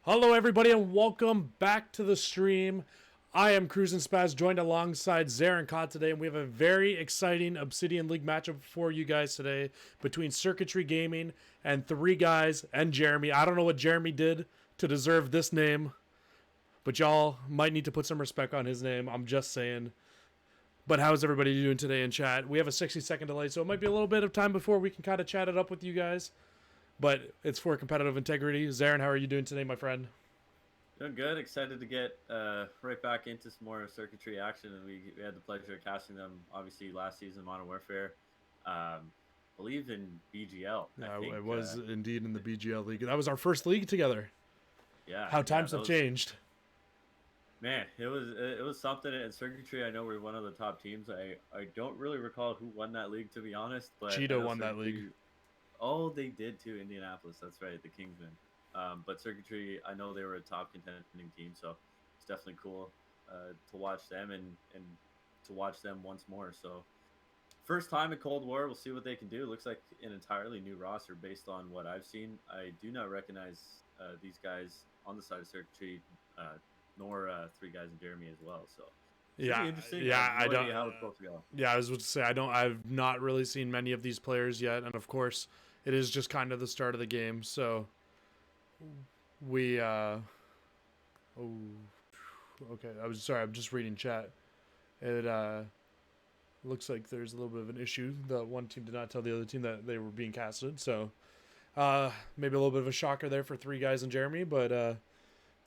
Hello, everybody, and welcome back to the stream. I am Cruzinspaz, joined alongside Zarin Kott today, and we have a very exciting Obsidian League matchup for you guys today between Circuitry Gaming and 3Guys&Jeremy. I don't know what Jeremy did to deserve this name, but y'all might need to put some respect on his name. I'm just saying. But how's everybody doing today in chat? We have a 60-second delay, so it might be a little bit of time before we can kind of chat it up with you guys. But it's for competitive integrity. Zarin, how are you doing today, my friend? Doing good. Excited to get right back into some more circuitry action, and we had the pleasure of casting them obviously last season, Modern Warfare. Believe in BGL. Yeah, it was indeed in the BGL league. That was our first league together. Yeah. How times have changed. Man, it was something. And Circuitry, I know we're one of the top teams. I don't really recall who won that league, to be honest. But Cheeto won that league. Oh, they did too. Indianapolis. That's right. The Kingsmen. But Circuitry, I know they were a top contending team, so it's definitely cool to watch them and to watch them once more. So first time in Cold War, we'll see what they can do. It looks like an entirely new roster based on what I've seen. I do not recognize these guys on the side of Circuitry, nor 3Guys&Jeremy as well. So yeah, interesting. Yeah, I don't know how it's supposed to go. Yeah, I was about to say I've not really seen many of these players yet, and of course, it is just kind of the start of the game, so. We okay, I'm just reading chat. It looks like there's a little bit of an issue. The one team did not tell the other team that they were being casted, so maybe a little bit of a shocker there for 3Guys&Jeremy, but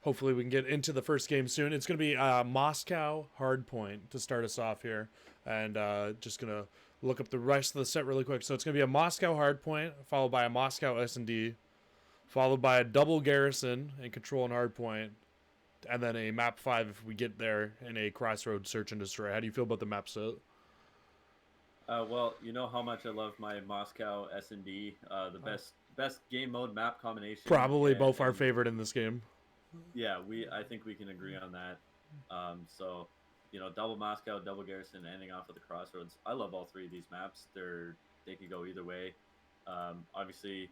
hopefully we can get into the first game soon. It's going to be Moscow Hardpoint to start us off here, and just going to look up the rest of the set really quick. So it's going to be a Moscow Hardpoint followed by a Moscow S&D, followed by a double garrison and control and hardpoint, and then a map 5 if we get there, and a crossroads search and destroy. How do you feel about the map set? Well, you know how much I love my Moscow S&D, the best game mode map combination. Probably both our favorite in this game. Yeah, I think we can agree on that. So, double Moscow, double garrison, ending off with the crossroads. I love all three of these maps. They could go either way. Obviously,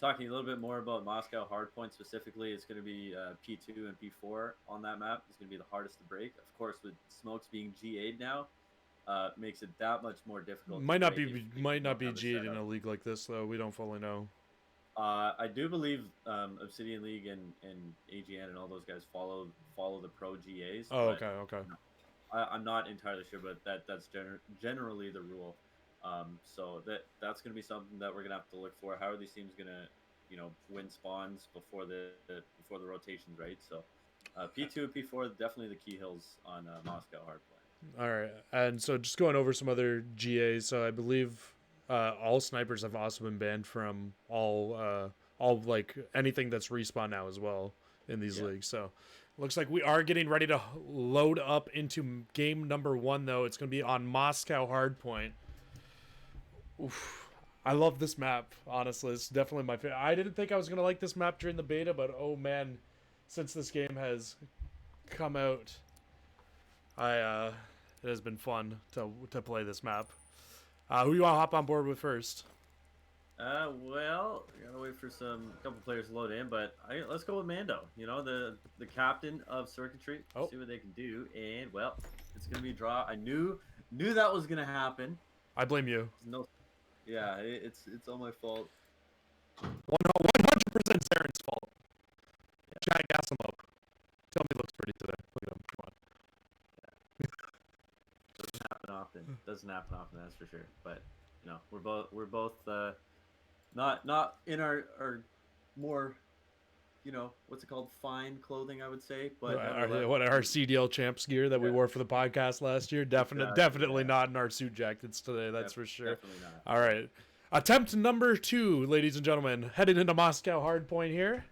talking a little bit more about Moscow Hardpoint specifically, it's going to be P2 and P4 on that map. It's going to be the hardest to break. Of course, with smokes being GA'd now, makes it that much more difficult. Might not be GA'd in a league like this, though. We don't fully know. I do believe Obsidian League and AGN and all those guys follow the pro GAs. Oh, okay. I'm not entirely sure, but that's generally the rule. So that's going to be something that we're going to have to look for. How are these teams going to, win spawns before the rotations, right? So P2 and P4 definitely the key hills on Moscow Hardpoint. All right, and so just going over some other GAs. So I believe all snipers have also been banned from all like anything that's respawn now as well in these leagues. So looks like we are getting ready to load up into game number 1, though. It's going to be on Moscow Hardpoint. Oof. I love this map, honestly. It's definitely my favorite. I didn't think I was going to like this map during the beta, but oh man, since this game has come out, it has been fun to play this map. Who do you want to hop on board with first? Well, we gotta wait for a couple players to load in, but let's go with Mando. The captain of Circuitry. Oh. See what they can do, and well, it's gonna be a draw. I knew that was gonna happen. I blame you. No. Yeah, it's all my fault. 100% Zarin's fault. Yeah. Chat, gas him up. Tell me he looks pretty today. Look at him. Come on. Doesn't happen often, that's for sure. But we're both not in our more what's it called, fine clothing, I would say. But our CDL champs gear that we wore for the podcast last year. Definitely not in our suit jackets today. That's for sure. Definitely not. All right, attempt number 2, ladies and gentlemen, heading into Moscow Hardpoint here.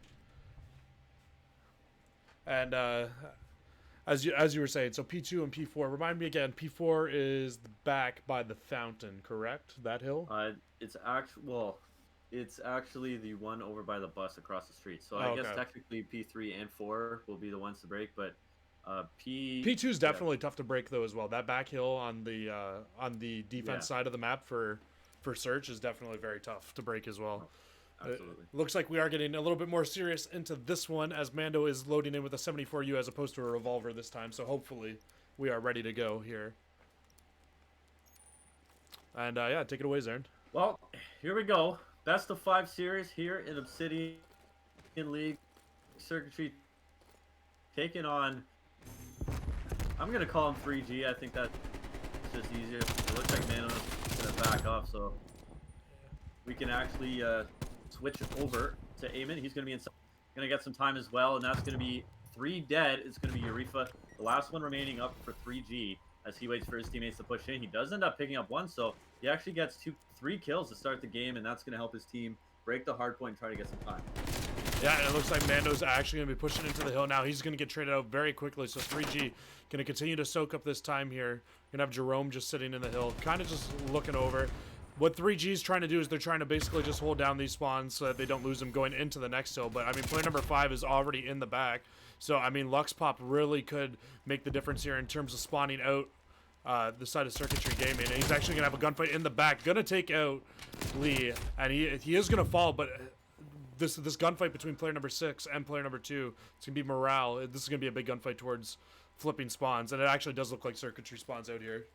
And as you were saying, so P2 and P4. Remind me again. P4 is back by the fountain, correct? That hill. It's actually the one over by the bus across the street. So I guess technically P3 and 4 will be the ones to break, but P2 is definitely tough to break though as well. That back hill on the defense side of the map for search is definitely very tough to break as well. Absolutely. Looks like we are getting a little bit more serious into this one as Mando is loading in with a 74U as opposed to a revolver this time. So hopefully we are ready to go here. And yeah, take it away, Zarin. Well, here we go. Best of 5 series here in Obsidian League. Circuitry taking on, I'm going to call him 3G. I think that's just easier. It looks like Mando's going to back off, so we can actually switch over to Eamon. He's going to be inside. Going to get some time as well, and that's going to be 3 dead. It's going to be Urifa, the last one remaining up for 3G as he waits for his teammates to push in. He does end up picking up 1, so he actually gets 3 kills to start the game, and that's going to help his team break the hard point and try to get some time. Yeah, and it looks like Mando's actually going to be pushing into the hill now. He's going to get traded out very quickly, so 3G going to continue to soak up this time here. Going to have Jerome just sitting in the hill, kind of just looking over. What 3G's trying to do is they're trying to basically just hold down these spawns so that they don't lose them going into the next hill. But, I mean, player number 5 is already in the back. So, I mean, Lux Pop really could make the difference here in terms of spawning out the side of Circuitry Gaming. And he's actually going to have a gunfight in the back. Going to take out Lee. And he is going to fall, but this gunfight between player number 6 and player number 2, it's going to be morale. This is going to be a big gunfight towards flipping spawns. And it actually does look like Circuitry spawns out here.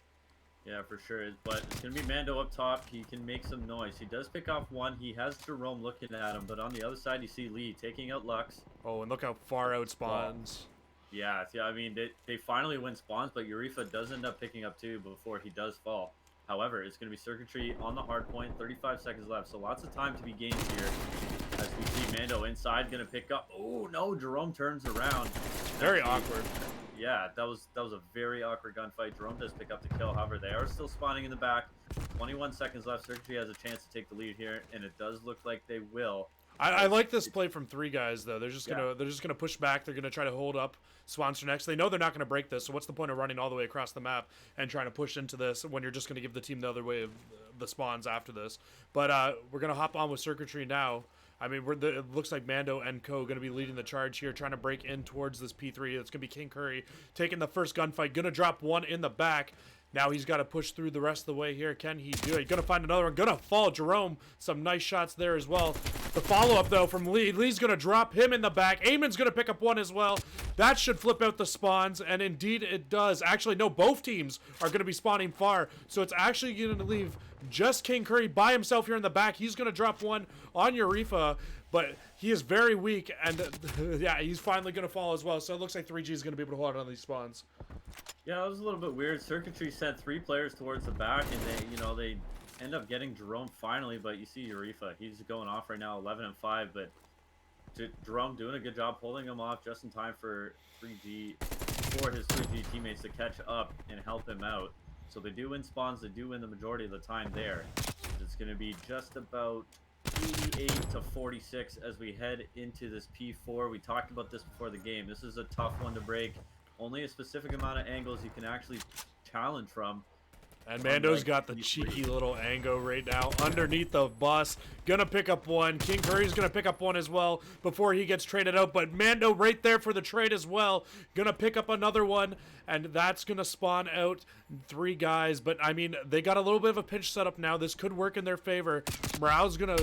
Yeah, for sure. But it's going to be Mando up top. He can make some noise. He does pick off 1. He has Jerome looking at him. But on the other side, you see Lee taking out Lux. Oh, and look how far out spawns. Yeah, I mean, they finally win spawns, but Urifa does end up picking up 2 before he does fall. However, it's going to be Circuitry on the hard point. 35 seconds left. So lots of time to be gained here. As we see Mando inside, going to pick up. Oh, no, Jerome turns around. Very awkward. Yeah, that was a very awkward gunfight. Jerome does pick up the kill. However, they are still spawning in the back. 21 seconds left. Circuitry has a chance to take the lead here, and it does look like they will. I like this play from 3 guys though. They're just gonna push back. They're gonna try to hold up spawns for next. They know they're not gonna break this. So what's the point of running all the way across the map and trying to push into this when you're just gonna give the team the other way of the spawns after this? But we're gonna hop on with Circuitry now. I mean, it looks like Mando and Co. going to be leading the charge here, trying to break in towards this P3. It's going to be King Curry taking the first gunfight. Going to drop 1 in the back. Now he's got to push through the rest of the way here. Can he do it? Going to find another one. Going to fall. Jerome, some nice shots there as well. The follow-up, though, from Lee. Lee's going to drop him in the back. Eamon's going to pick up 1 as well. That should flip out the spawns, and indeed it does. Actually, no, both teams are going to be spawning far, so it's actually going to leave just King Curry by himself here in the back. He's going to drop 1 on Urifa, but he is very weak, and yeah, he's finally going to fall as well. So it looks like 3G is going to be able to hold on these spawns. Yeah, it was a little bit weird. Circuitry sent 3 players towards the back, and they end up getting Jerome finally. But you see Urifa, he's going off right now, 11-5. But Jerome doing a good job holding him off just in time for 3G, for his 3G teammates to catch up and help him out. So they do win spawns. They do win the majority of the time there. It's going to be just about 88-46 as we head into this P4. We talked about this before the game. This is a tough one to break. Only a specific amount of angles you can actually challenge from. And Mando's got the cheeky little angle right now underneath the bus. Gonna pick up 1. King Curry's gonna pick up 1 as well before he gets traded out. But Mando right there for the trade as well. Gonna pick up another one. And that's gonna spawn out 3 guys. But, I mean, they got a little bit of a pinch setup now. This could work in their favor. Morale's gonna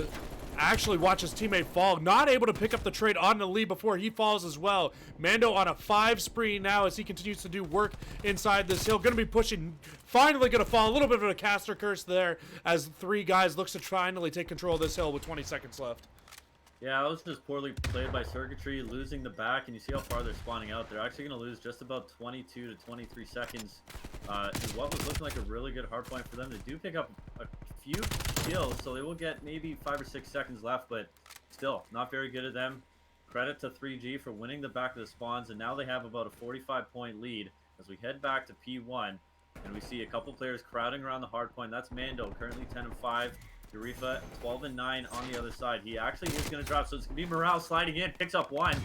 actually watch his teammate fall. Not able to pick up the trade on the lead before he falls as well. Mando on a 5 spree now as he continues to do work inside this hill. Going to be pushing. Finally going to fall. A little bit of a caster curse there as 3 guys looks to finally take control of this hill with 20 seconds left. Yeah, that was just poorly played by Circuitry, losing the back, and you see how far they're spawning out. They're actually going to lose just about 22 to 23 seconds in what was looking like a really good hard point for them. They do pick up a few kills, so they will get maybe 5 or 6 seconds left, but still, not very good of them. Credit to 3G for winning the back of the spawns, and now they have about a 45-point lead as we head back to P1, and we see a couple players crowding around the hard point. That's Mando, currently 10-5. Urifa 12-9 on the other side. He actually is going to drop, so it's going to be Morale sliding in, picks up 1.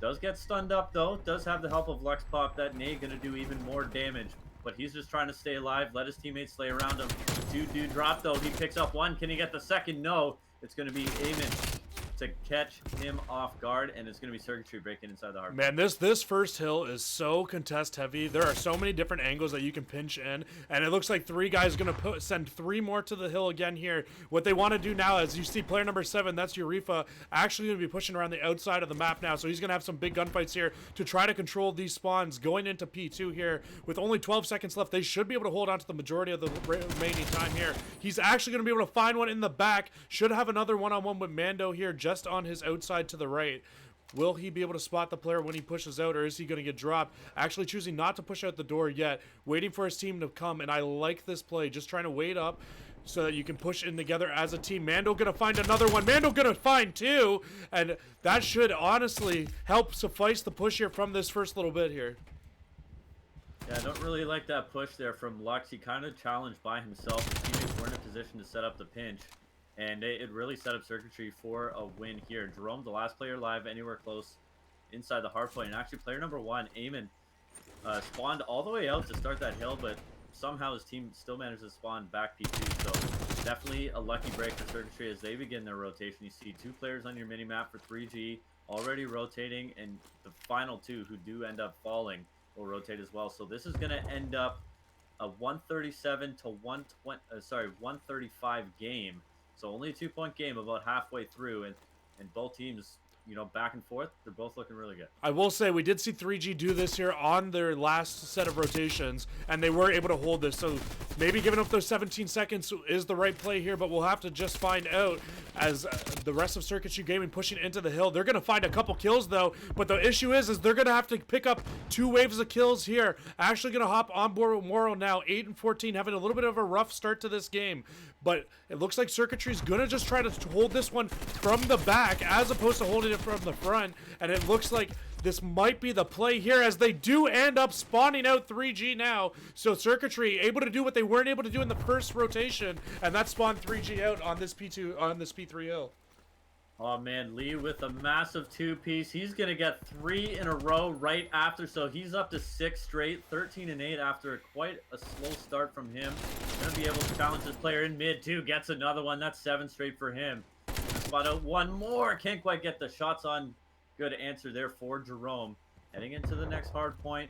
Does get stunned up, though. Does have the help of Lux Pop. That nade going to do even more damage, but he's just trying to stay alive, let his teammates stay around him. Dude drop, though. He picks up 1. Can he get the second? No. It's going to be Eamon to catch him off guard, and it's going to be Circuitry breaking inside the hard. Man, this first hill is so contest heavy. There are so many different angles that you can pinch in, and it looks like 3Guys going to send 3 more to the hill again here. What they want to do now, as you see player number 7, that's Urifa, actually going to be pushing around the outside of the map now, so he's going to have some big gunfights here to try to control these spawns going into P2 here. With only 12 seconds left, they should be able to hold on to the majority of the remaining time here. He's actually going to be able to find one in the back. Should have another one-on-one with Mando here just on his outside to the right. Will he be able to spot the player when he pushes out, or is he going to get dropped? Actually choosing not to push out the door yet, waiting for his team to come, and I like this play, just trying to wait up so that you can push in together as a team. Mando going to find another one. Mando going to find 2, and that should honestly help suffice the push here from this first little bit here. Yeah, I don't really like that push there from Lux. He kind of challenged by himself. His teammates weren't in a position to set up the pinch. And it really set up Circuitry for a win here. Jerome, the last player alive anywhere close inside the hard point. And actually, player number 1, Eamon, spawned all the way out to start that hill, but somehow his team still managed to spawn back P2. So definitely a lucky break for Circuitry as they begin their rotation. You see 2 players on your minimap for 3G already rotating, and the final 2 who do end up falling will rotate as well. So this is going to end up a 137 to 135 game. So only a 2-point game about halfway through, and both teams, you know, back and forth, they're both looking really good. I will say we did see 3G do this here on their last set of rotations, and they were able to hold this. So maybe giving up those 17 seconds is the right play here, but we'll have to just find out as the rest of Circuitry Gaming pushing into the hill. They're going to find a couple kills, though, but the issue is they're going to have to pick up 2 waves of kills here. Actually going to hop on board with Moro now, 8 and 14, having a little bit of a rough start to this game, but it looks like Circuitry's going to just try to hold this one from the back as opposed to holding it from the front, and it looks like this might be the play here as they do end up spawning out 3G now. So Circuitry able to do what they weren't able to do in the first rotation, and that spawned 3G out on this P2, on this P3 hill. Oh man, Lee with a massive 2-piece. He's gonna get 3 in a row right after, so he's up to 6 straight, 13 and 8 after quite a slow start from him. Gonna be able to challenge this player in mid too. Gets another one. That's 7 straight for him. Spot out 1 more. Can't quite get the shots on. Good answer there for Jerome. Heading into the next hard point.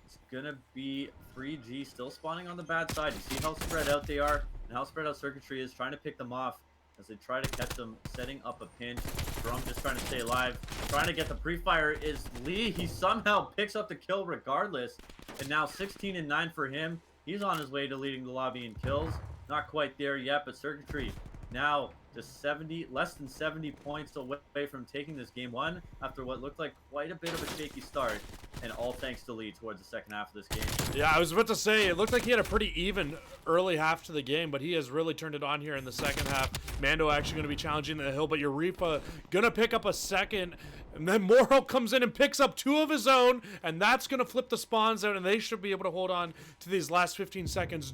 It's gonna be 3G still spawning on the bad side. You see how spread out they are and how spread out Circuitry is, trying to pick them off as they try to catch them, setting up a pinch. Jerome just trying to stay alive. Trying to get the pre-fire is Lee. He somehow picks up the kill regardless. And now 16 and 9 for him. He's on his way to leading the lobby in kills. Not quite there yet, but Circuitry now just less than 70 points away from taking this game 1 after what looked like quite a bit of a shaky start, and all thanks to Lee towards the second half of this game. Yeah, I was about to say, it looked like he had a pretty even early half to the game, but he has really turned it on here in the second half. Mando actually going to be challenging the hill, but Urifa going to pick up a second, and then Moro comes in and picks up 2 of his own, and that's going to flip the spawns out, and they should be able to hold on to these last 15 seconds,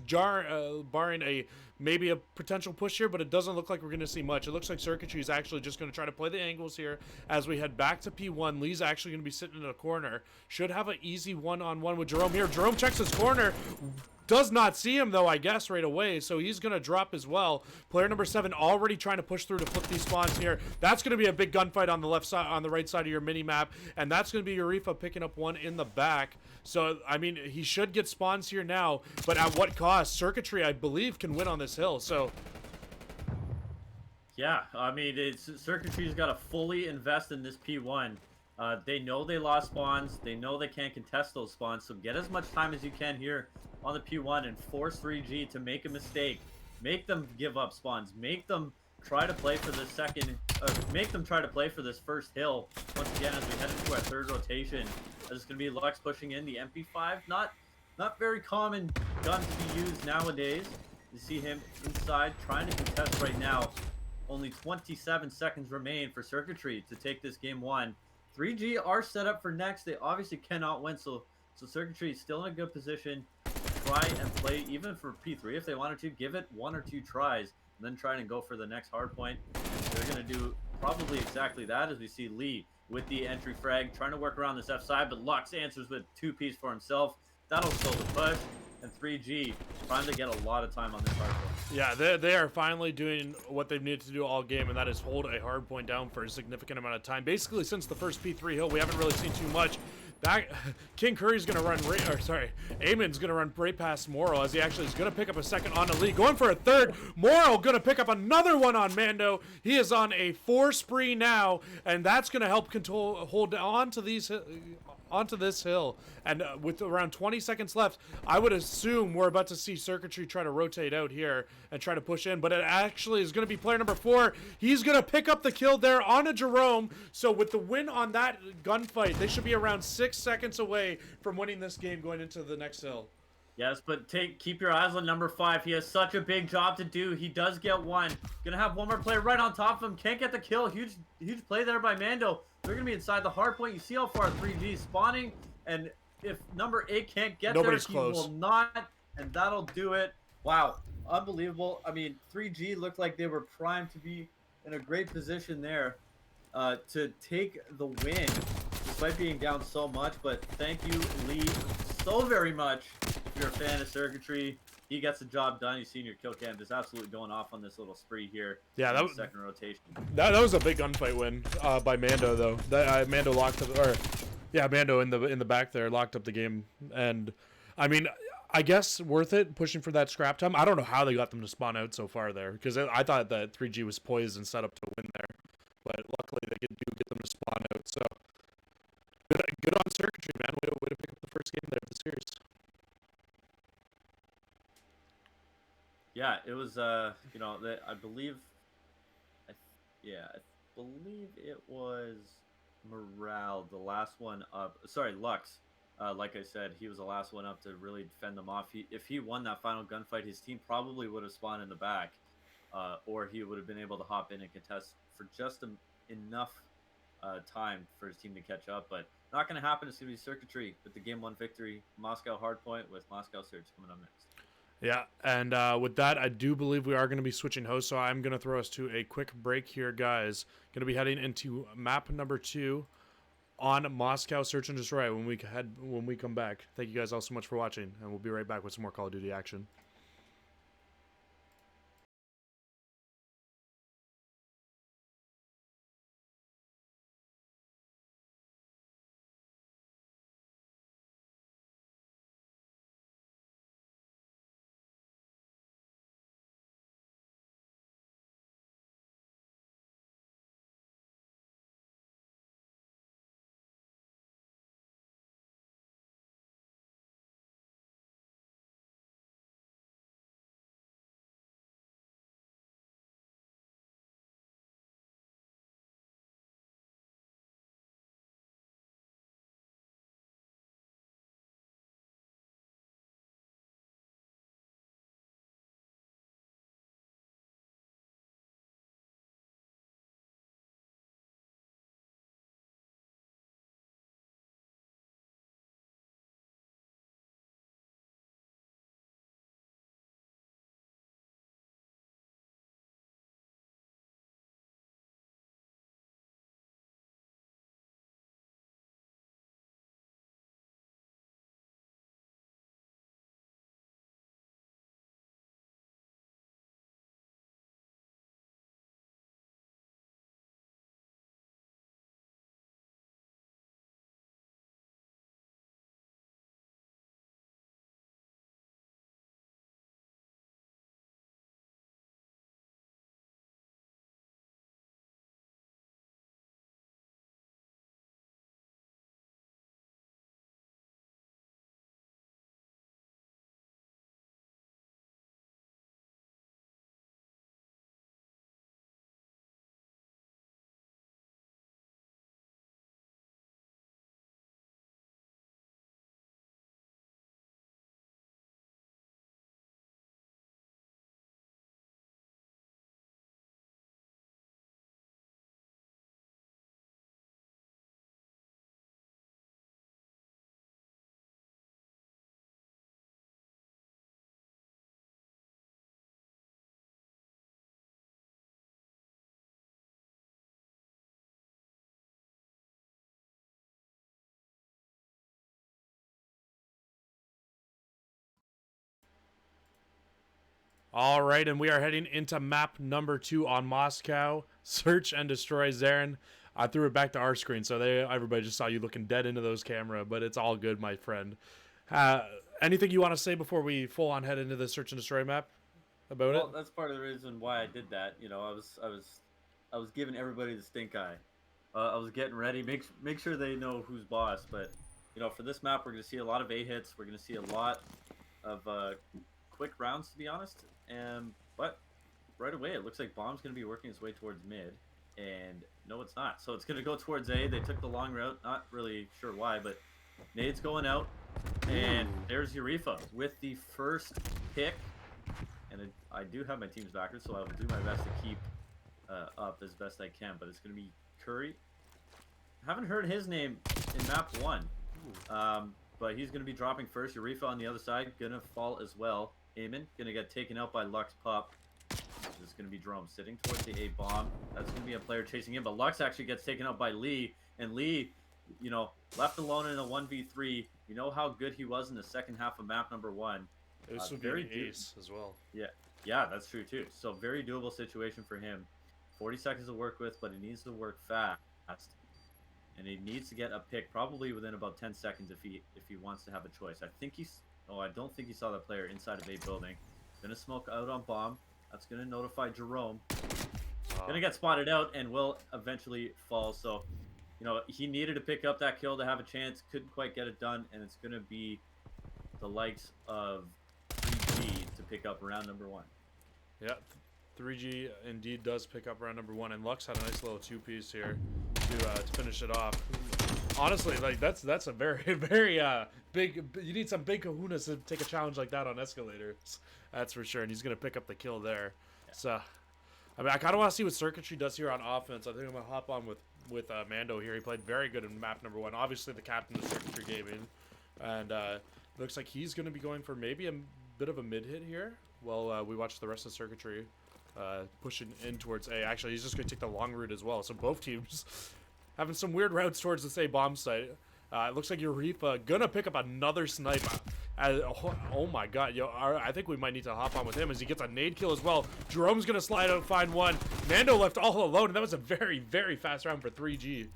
barring maybe a potential push here, but it doesn't look like we're going to see much. It looks like Circuitry is actually just going to try to play the angles here as we head back to P1. Lee's actually going to be sitting in a corner. Should have an easy one-on-one with Jerome here. Jerome checks his corner. Does not see him, though, I guess, right away, so he's going to drop as well. Player number 7 already trying to push through to flip these spawns here. That's going to be a big gunfight on the left side, on the right side of your mini-map, and that's going to be Urifa picking up one in the back. So, I mean, he should get spawns here now, but at what cost? Circuitry, I believe, can win on this hill, so... Yeah, I mean, Circuitry's got to fully invest in this P1. They know they lost spawns. They know they can't contest those spawns, so get as much time as you can here on the P1 and force 3G to make a mistake. Make them give up spawns. Make them try to play for the make them try to play for this first hill. Once again, as we head into our 3rd rotation, there's going to be Lux pushing in the MP5. Not very common gun to be used nowadays. You see him inside trying to contest right now. Only 27 seconds remain for Circuitry to take this game 1. 3G are set up for next. They obviously cannot win, so Circuitry is still in a good position to try and play even for P3 if they wanted to. Give it 1 or 2 tries and then try and go for the next hard point. They're going to do probably exactly that as we see Lee with the entry frag trying to work around this F side, but Lux answers with 2-piece for himself. That'll slow the push. and 3G trying to get a lot of time on this hard point. Yeah, they are finally doing what they've needed to do all game, and that is hold a hard point down for a significant amount of time. Basically, since the first P3 hill, we haven't really seen too much. That King Curry's gonna run Eamon's gonna run right past Moro as he actually is gonna pick up a second on Elite, going for a third. Moro gonna pick up another one on Mando. He is on a 4 spree now, and that's gonna help hold on to these onto this hill. And with around 20 seconds left, I would assume we're about to see Circuitry try to rotate out here and try to push in, but it actually is going to be player number 4. He's going to pick up the kill there on a Jerome. So with the win on that gunfight, they should be around 6 seconds away from winning this game going into the next hill. Yes, but keep your eyes on number 5. He has such a big job to do. He does get one. Gonna have one more player right on top of him. Can't get the kill. Huge play there by Mando. They're gonna be inside the hard point. You see how far 3G is spawning, and if number 8 can't get Nobody's there, close. He will not, and that'll do it. Wow, unbelievable. I mean, 3G looked like they were primed to be in a great position there to take the win, despite being down so much. But thank you, Lee, so very much. If you're a fan of Circuitry, he gets the job done. You've seen your kill cam just absolutely going off on this little spree here. Yeah, that was second rotation. That was a big gunfight win by Mando though. That Mando locked up, or yeah, Mando in the back there locked up the game, and I mean, I guess worth it pushing for that scrap time. I don't know how they got them to spawn out so far there, because I thought that 3G was poised and set up to win there, but luckily they do get them to spawn out. So good on Circuitry, man. Way to pick up the first game there of the series. Yeah, it was you know, I believe it was Morale, the last one up. Sorry, Lux. Like I said, he was the last one up to really defend them off. If he won that final gunfight, his team probably would have spawned in the back, or he would have been able to hop in and contest for just enough time for his team to catch up. But not going to happen. It's going to be Circuitry with the game 1 victory. Moscow Hardpoint with Moscow Surge coming up next. Yeah, and with that, I do believe we are going to be switching hosts, so I'm going to throw us to a quick break here, guys. Going to be heading into map number 2 on Moscow Search and Destroy when we come back. Thank you guys all so much for watching, and we'll be right back with some more Call of Duty action. All right, and we are heading into map number 2 on Moscow. Search and destroy Zarin. I threw it back to our screen, so everybody just saw you looking dead into those camera, but it's all good, my friend. Anything you want to say before we full on head into the search and destroy map about it? Well, that's part of the reason why I did that. You know, I was giving everybody the stink eye. I was getting ready, make sure they know who's boss. But you know, for this map, we're gonna see a lot of A hits. We're gonna see a lot of quick rounds, to be honest. But right away, it looks like Bomb's gonna be working its way towards mid, and no, it's not. So it's gonna go towards A. They took the long route. Not really sure why, but Nade's going out, and there's Urifa with the first pick. And I do have my team's backers, so I will do my best to keep up as best I can. But it's going to be Curry. Haven't heard his name in map 1. But he's going to be dropping first. Urifa on the other side, going to fall as well. Eamon, going to get taken out by Lux Pup. This is going to be Jerome sitting towards the A bomb. That's going to be a player chasing him. But Lux actually gets taken out by Lee. And Lee, you know, left alone in a 1v3. You know how good he was in the second half of map number 1. This would be an ace as well. Yeah, that's true too. So very doable situation for him. 40 seconds to work with, but he needs to work fast, and he needs to get a pick probably within about 10 seconds if he wants to have a choice. I don't think he saw the player inside of A building. Gonna smoke out on bomb. That's gonna notify Jerome. Gonna get spotted out and will eventually fall. So, you know, he needed to pick up that kill to have a chance. Couldn't quite get it done, and it's gonna be the likes of 3G to pick up round number 1. Yeah, 3G indeed does pick up round number 1, and Lux had a nice little 2-piece here to finish it off. Honestly, like that's a very big. You need some big kahunas to take a challenge like that on escalators. That's for sure, and he's gonna pick up the kill there. Yeah. So, I mean, I kind of want to see what Circuitry does here on offense. I think I'm gonna hop on with Mando here. He played very good in map number 1. Obviously, the captain of Circuitry Gaming, and looks like he's gonna be going for maybe a bit of a mid hit here. Well, we watch the rest of Circuitry pushing in towards A. Actually, he's just going to take the long route as well. So both teams having some weird routes towards this A bomb site. It looks like Urifa going to pick up another snipe. Oh my god, yo! I think we might need to hop on with him as he gets a nade kill as well. Jerome's going to slide out and find one. Mando left all alone, and that was a very, very fast round for 3G.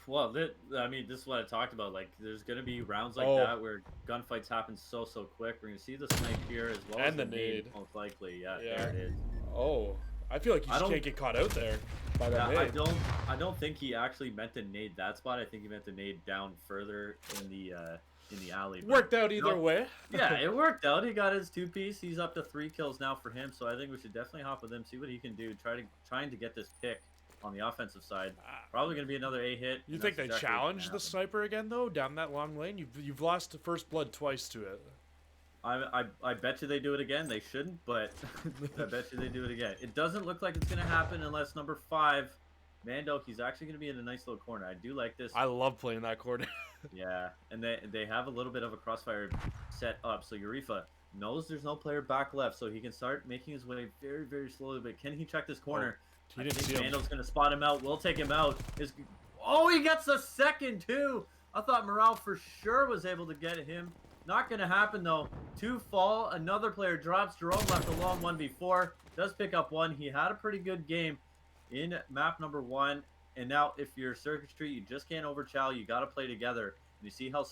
Well, I mean, this is what I talked about. Like, there's going to be rounds like that where gunfights happen so quick. We're going to see the snipe here as well as the nade, most likely. Yeah, there it is. Oh, I feel like you just can't get caught out there by that nade. I don't think he actually meant to nade that spot. I think he meant to nade down further in the alley. Worked out either way. Yeah, it worked out. He got his 2-piece. He's up to 3 kills now for him. So I think we should definitely hop with him, see what he can do. Trying to get this pick on the offensive side. Probably going to be another A hit. You think they challenge the sniper again, though, down that long lane? You've lost first blood twice to it. I bet you they do it again. They shouldn't, but I bet you they do it again. It doesn't look like it's going to happen unless number 5, Mando, he's actually going to be in a nice little corner. I do like this. I love playing that corner. Yeah, and they have a little bit of a crossfire set up. So Urifa knows there's no player back left, so he can start making his way very, very slowly. But can he check this corner? He didn't see him. Mando's going to spot him out. We'll take him out. He gets a second, too. I thought Morale for sure was able to get him. Not going to happen, though. 2 fall. Another player drops. Jerome left alone 1v4. Does pick up 1. He had a pretty good game in map number 1. And now, if you're Circuitry, you just can't overchow. You got to play together. And you see how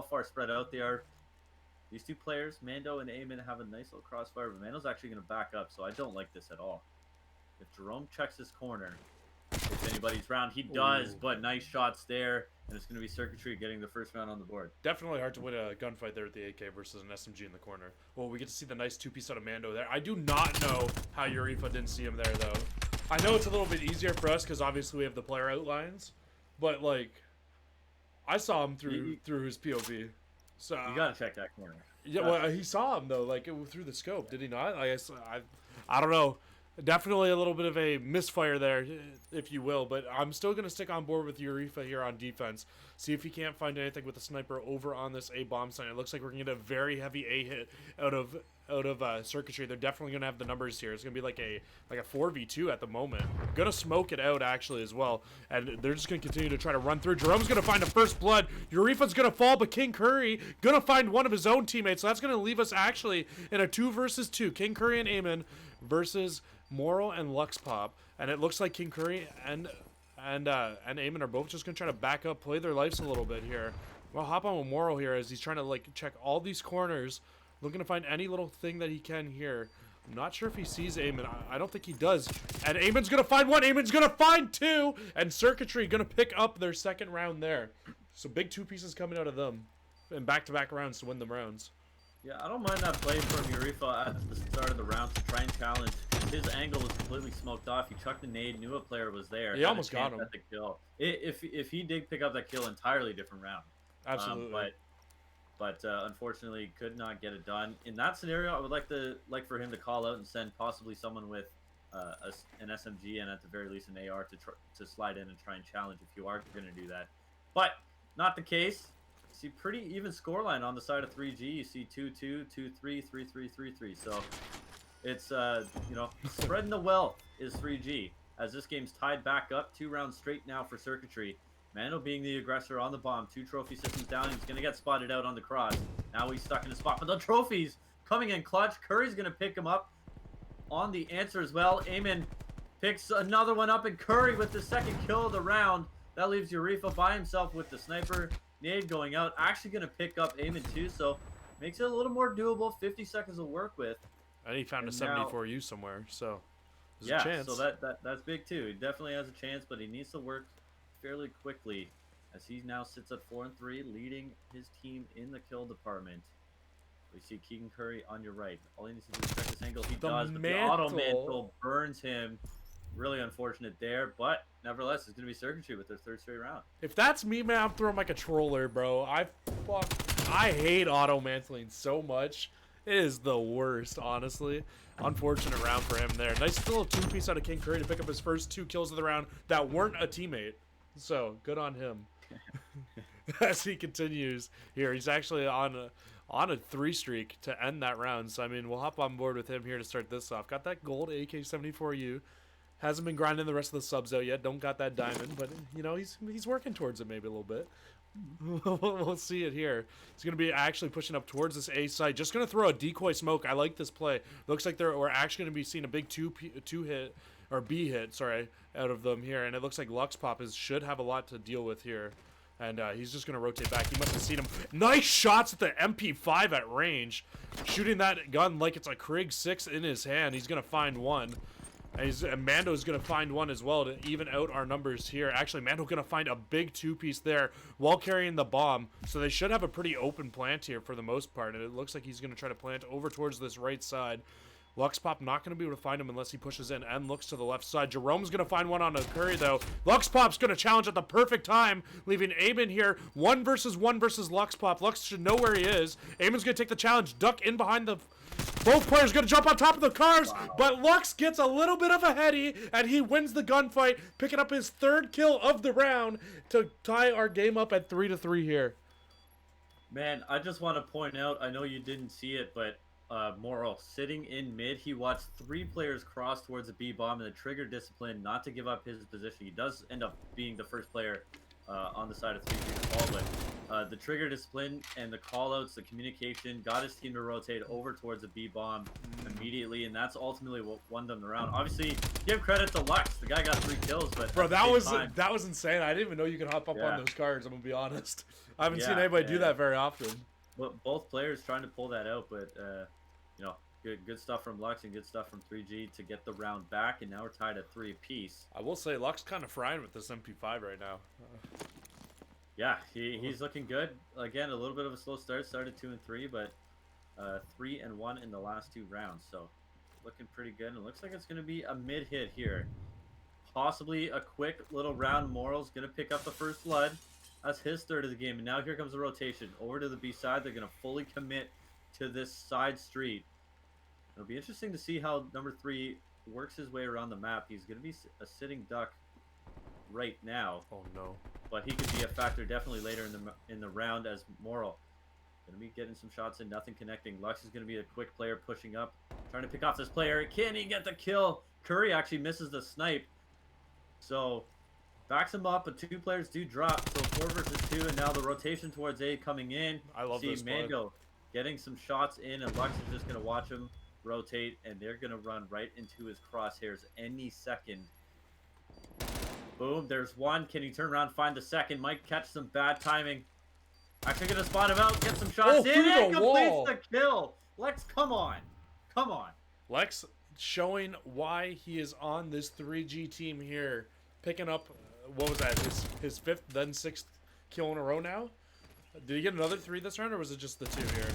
far spread out they are. These 2 players, Mando and Eamon, have a nice little crossfire. But Mando's actually going to back up, so I don't like this at all. If Jerome checks his corner, if anybody's round, he does, but nice shots there, and it's going to be Circuitry getting the first round on the board. Definitely hard to win a gunfight there at the AK versus an SMG in the corner. Well, we get to see the nice 2-piece out of Mando there. I do not know how Urifa didn't see him there, though. I know it's a little bit easier for us because obviously we have the player outlines, but, like, I saw him through his POV. So you got to check that corner. Yeah, well, he saw him, though, like, through the scope, did he not? I don't know. Definitely a little bit of a misfire there, if you will, but I'm still going to stick on board with Urifa here on defense. See if he can't find anything with the sniper over on this A bomb site. It looks like we're going to get a very heavy A hit out of Circuitry. They're definitely gonna have the numbers here. It's gonna be like a 4v2 at the moment. Gonna smoke it out actually as well, and they're just gonna continue to try to run through. Jerome's gonna find a first blood. Urifa's gonna fall, but King Curry gonna find one of his own teammates. So that's gonna leave us actually in a 2 versus 2. King Curry and Eamon versus Moral and Lux Pop, and it looks like King Curry and Eamon are both just gonna try to back up, play their lives a little bit here. Well, hop on with Moral here as he's trying to like check all these corners, looking to find any little thing that he can here. I'm not sure if he sees Eamon. I don't think he does. And Eamon's gonna find one. Eamon's gonna find two. And Circuitry gonna pick up their second round there. So big 2 pieces coming out of them, and back-to-back rounds to win the rounds. Yeah, I don't mind that play from Urifa at the start of the round to try and challenge. His angle was completely smoked off. He chucked a nade, knew a player was there. He almost got him. At the kill. If he did pick up that kill, entirely different round. Absolutely. But unfortunately could not get it done. In that scenario, I would like for him to call out and send possibly someone with an SMG and at the very least an AR to slide in and try and challenge if you are going to do that. But not the case. You see pretty even scoreline on the side of 3G. You see 2-2, 2-3, 3-3, 3-3. So it's spreading the wealth is 3G as this game's tied back up 2 rounds straight now for Circuitry. Mando being the aggressor on the bomb. 2 trophy systems down. He's going to get spotted out on the cross. Now he's stuck in a spot. But the trophies coming in clutch. Curry's going to pick him up on the answer as well. Eamon picks another one up. And Curry with the second kill of the round. That leaves Urifa by himself with the sniper. Nade going out. Actually going to pick up Eamon too. So makes it a little more doable. 50 seconds to work with. And he found a 74U somewhere. So there's a chance. So that's big too. He definitely has a chance. But he needs to work fairly quickly as he now sits at 4-3, leading his team in the kill department. We see Keegan Curry on your right. All he needs to do is check this angle. He does, but the auto mantle burns him. Really unfortunate there, but nevertheless, it's going to be Circuitry with their 3rd straight round. If that's me, man, I'm throwing my controller, bro. I hate auto mantling so much. It is the worst, honestly. Unfortunate round for him there. Nice little 2-piece out of King Curry to pick up his first 2 kills of the round that weren't a teammate. So good on him. As he continues here, he's actually on a 3 streak to end that round. So I mean, we'll hop on board with him here to start this off. Got that gold AK-74U. Hasn't been grinding the rest of the subs out yet. Don't got that diamond, but you know he's working towards it maybe a little bit. We'll see it here. He's gonna be actually pushing up towards this A site. Just gonna throw a decoy smoke. I like this play. Looks like we're actually gonna be seeing a big two hit. Or B hit, sorry, out of them here. And it looks like Lux Pop should have a lot to deal with here. And he's just going to rotate back. He must have seen him. Nice shots at the MP5 at range. Shooting that gun like it's a Krig 6 in his hand. He's going to find one. And Mando's going to find one as well to even out our numbers here. Actually, Mando's going to find a big 2-piece there while carrying the bomb. So they should have a pretty open plant here for the most part. And it looks like he's going to try to plant over towards this right side. Lux Pop not going to be able to find him unless he pushes in and looks to the left side. Jerome's going to find one on a Curry, though. Lux Pop's going to challenge at the perfect time, leaving Eamon here. 1 versus Lux Pop. Lux should know where he is. Eamon's going to take the challenge, duck in behind the... Both players going to jump on top of the cars, but Lux gets a little bit of a heady, and he wins the gunfight, picking up his 3rd kill of the round to tie our game up at 3-3 here. Man, I just want to point out, I know you didn't see it, but Moral sitting in mid, he watched 3 players cross towards the B bomb and the trigger discipline not to give up his position. He does end up being the first player on the side of 3 to fall, but the trigger discipline and the callouts, the communication got his team to rotate over towards the B bomb immediately, and that's ultimately what won them the round. Obviously, give credit to Lux. The guy got 3 kills, but bro, that was insane. I didn't even know you could hop up on those cars. I'm gonna be honest. I haven't seen anybody do that very often. But both players trying to pull that out, but good stuff from Lux and good stuff from 3G to get the round back, and now we're tied at 3 apiece. I will say Lux kind of frying with this MP5 right now. Yeah, he's looking good. Again, a little bit of a slow start. Started 2-3, but 3-1 in the last 2 rounds. So looking pretty good. And it looks like it's going to be a mid hit here. Possibly a quick little round. Moral's going to pick up the first blood. That's his 3rd of the game. And now here comes the rotation. Over to the B side. They're going to fully commit to this side street. It'll be interesting to see how number 3 works his way around the map. He's going to be a sitting duck right now. Oh, no. But he could be a factor definitely later in the round as Moral Gonna be getting some shots in, nothing connecting. Lux is gonna be a quick player pushing up, trying to pick off this player. Can he get the kill? Curry actually misses the snipe. So backs him up, but 2 players do drop. So 4 versus 2, and now the rotation towards A coming in. I love this play. Mando getting some shots in, and Lux is just gonna watch him rotate, and they're gonna run right into his crosshairs any second. Boom, there's one. Can he turn around, find the second? Might catch some bad timing. Actually gonna spot him out, get some shots in, and completes the kill. Lex, come on. Come on. Lex showing why he is on this 3G team here. Picking up, what was that, his 5th, then 6th kill in a row now? Did he get another 3 this round, or was it just the 2 here?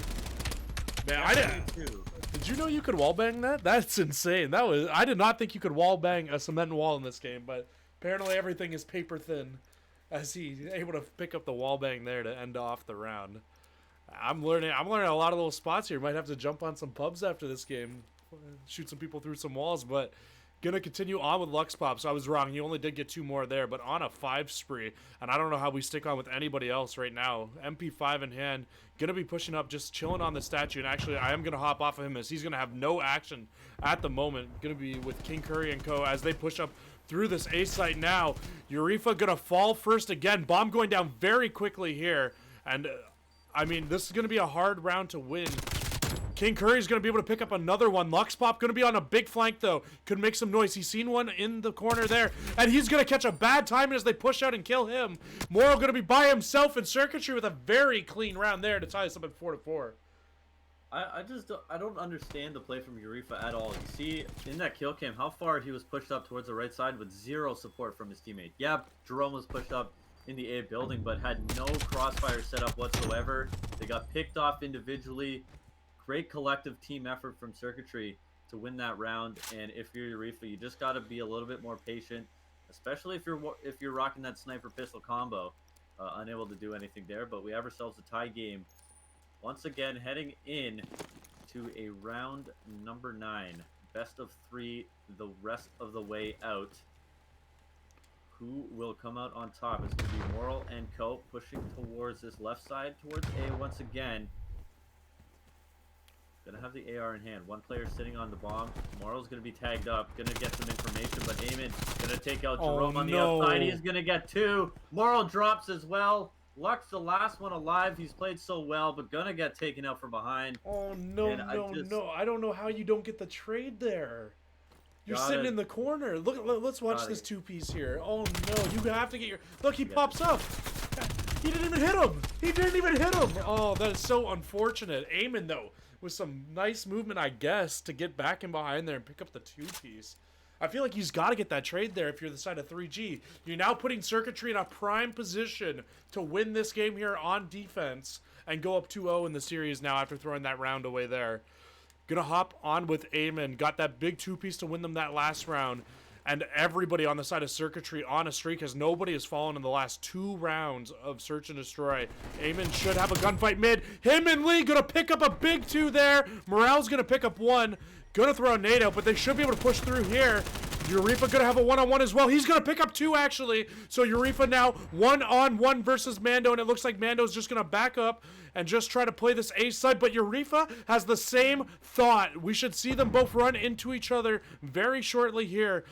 Man, I didn't. Did you know you could wallbang that? That's insane. I did not think you could wallbang a cement wall in this game, but apparently everything is paper thin, as he's able to pick up the wallbang there to end off the round. I'm learning a lot of little spots here. Might have to jump on some pubs after this game, shoot some people through some walls, but gonna continue on with Lux Pop. So I was wrong. He only did get 2 more there, but on a 5 spree, and I don't know how we stick on with anybody else right now. MP5 in hand, gonna be pushing up, just chilling on the statue, and actually I am gonna hop off of him as he's gonna have no action at the moment. Gonna be with King Curry and co as they push up through this A site now. Urifa gonna fall first again. Bomb going down very quickly here, and I mean, this is gonna be a hard round to win. King Curry's going to be able to pick up another one. Lux Pop going to be on a big flank, though. Could make some noise. He's seen one in the corner there. And he's going to catch a bad time as they push out and kill him. Moro going to be by himself in Circuitry with a very clean round there to tie us up at 4-4. I don't understand the play from Urifa at all. You see, in that kill cam, how far he was pushed up towards the right side with 0 support from his teammate. Yeah, Jerome was pushed up in the A building, but had no crossfire set up whatsoever. They got picked off individually. Great collective team effort from Circuitry to win that round, and if you're Urifa, you just got to be a little bit more patient, especially if you're rocking that sniper pistol combo. Unable to do anything there, but we have ourselves a tie game. Once again, heading in to a round number 9, best of 3, the rest of the way out. Who will come out on top? It's going to be Moral and Co. pushing towards this left side, towards A once again. Gonna have the AR in hand. One player sitting on the bomb. Moral's gonna be tagged up. Gonna get some information, but Eamon gonna take out Jerome on the outside. He's gonna get 2. Moral drops as well. Lux, the last one alive. He's played so well, but gonna get taken out from behind. Oh, no, no. I don't know how you don't get the trade there. You're sitting in the corner. Let's watch this 2-piece here. Oh, no. You have to get your... Look, he pops up. He didn't even hit him. Oh, that is so unfortunate. Eamon, though, with some nice movement, I guess, to get back in behind there and pick up the 2-piece. I feel like he's got to get that trade there if you're the side of 3G. You're now putting Circuitry in a prime position to win this game here on defense and go up 2-0 in the series now after throwing that round away there. Gonna hop on with Eamon. Got that big 2-piece to win them that last round. And everybody on the side of Circuitry on a streak, as nobody has fallen in the last 2 rounds of Search and Destroy. Eamon should have a gunfight mid. Him and Lee gonna pick up a big 2 there. Morale's gonna pick up 1. Gonna throw a nade out, but they should be able to push through here. Urifa gonna have a 1-on-1 as well. He's gonna pick up 2, actually. So Urifa now 1-on-1 versus Mando, and it looks like Mando's just gonna back up and just try to play this A side, but Urifa has the same thought. We should see them both run into each other very shortly here.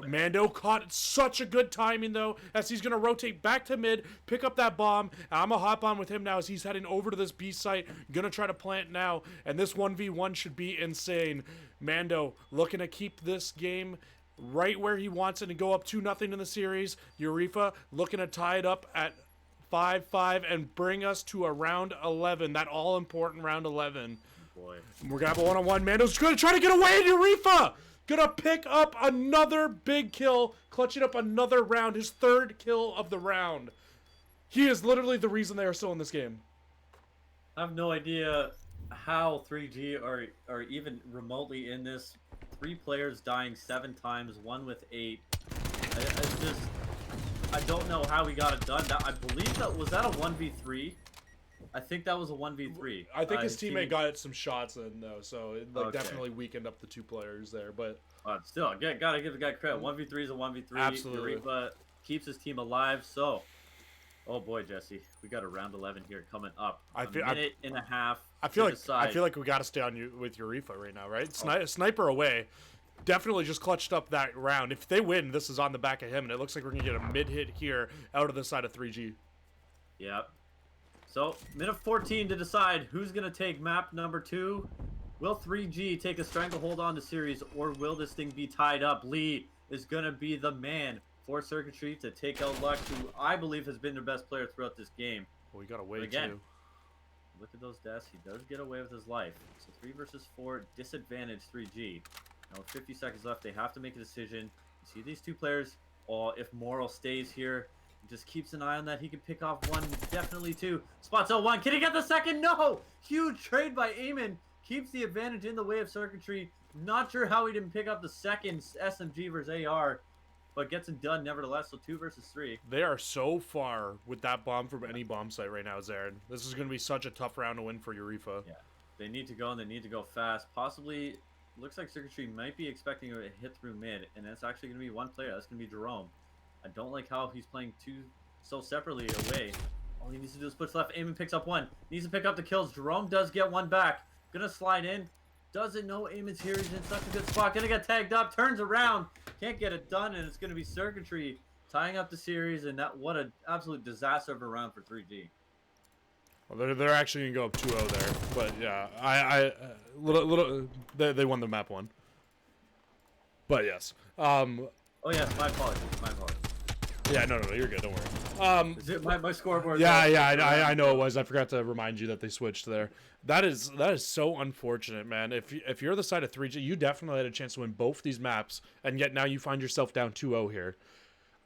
Mando caught such a good timing, though, as he's going to rotate back to mid, pick up that bomb. I'm going to hop on with him now as he's heading over to this B site. Going to try to plant now, and this 1v1 should be insane. Mando looking to keep this game right where he wants it and go up 2-0 in the series. Urifa looking to tie it up at 5-5 and bring us to a round 11, that all-important round 11. Boy. We're going to have a 1-on-1. Mando's going to try to get away, and Urifa gonna pick up another big kill, clutching up another round, his 3rd kill of the round. He is literally the reason they are still in this game. I have no idea how 3G are even remotely in this. 3 players dying 7 times, 1 with 8. I don't know how he got it done. I believe that was that a 1v3. I think that was a 1v3. I think his teammate got some shots in, though, so it definitely weakened up the 2 players there. But still, gotta give the guy credit. 1v3 is a 1v3. Absolutely. Urifa keeps his team alive, so Oh boy, Jesse, we got a round 11 here coming up. I A feel minute and a half I to feel like decide. we got to stay on you with Urifa right now, right? Oh, Sniper away. Definitely just clutched up that round. If they win, this is on the back of him, and it looks like we're gonna get a mid hit here out of the side of 3G. yep. So, minute 14 to decide who's going to take map number 2. Will 3G take a stranglehold on the series, or will this thing be tied up? Lee is going to be the man for Circuitry to take out Lux, who I believe has been their best player throughout this game. Well, we got away But again, too. look at those deaths. He does get away with his life. So 3 versus 4, disadvantage 3G. Now with 50 seconds left, they have to make a decision. You see these two players. Oh, if Moral stays here, just keeps an eye on that. He can pick off one, definitely two. Spots out one. Can he get the second? No! Huge trade by Eamon. Keeps the advantage in the way of Circuitry. Not sure how he didn't pick up the second SMG versus AR, but gets it done nevertheless. So 2 versus 3. They are so far with that bomb from any bomb site right now, Zarin. This is going to be such a tough round to win for Urifa. Yeah, they need to go and they need to go fast. Possibly, looks like Circuitry might be expecting a hit through mid, and that's actually going to be one player. That's going to be Jerome. I don't like how he's playing so separately away. All he needs to do is push left. Eamon picks up one. Needs to pick up the kills. Jerome does get one back. Gonna slide in. Doesn't know Eamon's here. He's in such a good spot. Gonna get tagged up. Turns around. Can't get it done, and it's gonna be Circuitry tying up the series. And that what an absolute disaster of a round for 3G. Well, they're actually gonna go up 2-0 there, but yeah, they won the map one. But yes, Oh yes, my apologies. My apologies. yeah, no, you're good. Don't worry. Is it my scoreboard? Yeah, I know it was. I forgot to remind you that they switched there. That is so unfortunate, man. If you're the side of 3G, you definitely had a chance to win both these maps, and yet now you find yourself down 2-0 here.